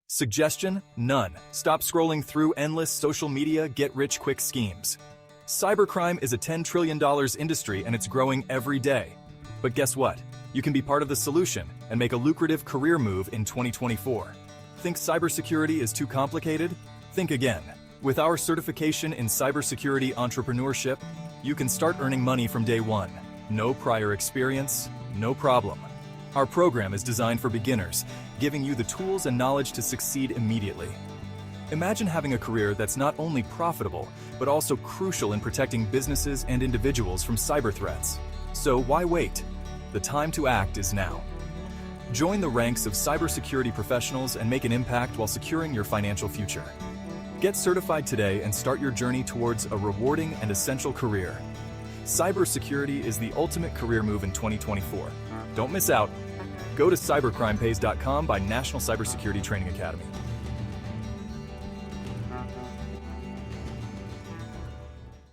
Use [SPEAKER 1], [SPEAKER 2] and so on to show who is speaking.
[SPEAKER 1] Suggestion? None. Stop scrolling through endless social media get-rich-quick schemes. Cybercrime is a $10 trillion industry and it's growing every day. But guess what? You can be part of the solution and make a lucrative career move in 2024. Think cybersecurity is too complicated? Think again. With our certification in cybersecurity entrepreneurship, you can start earning money from day one. No prior experience, no problem. Our program is designed for beginners, giving you the tools and knowledge to succeed immediately. Imagine having a career that's not only profitable, but also crucial in protecting businesses and individuals from cyber threats. So why wait? The time to act is now. Join the ranks of cybersecurity professionals and make an impact while securing your financial future. Get certified today and start your journey towards a rewarding and essential career. Cybersecurity is the ultimate career move in 2024. Don't miss out. Go to cybercrimepays.com by National Cybersecurity Training Academy.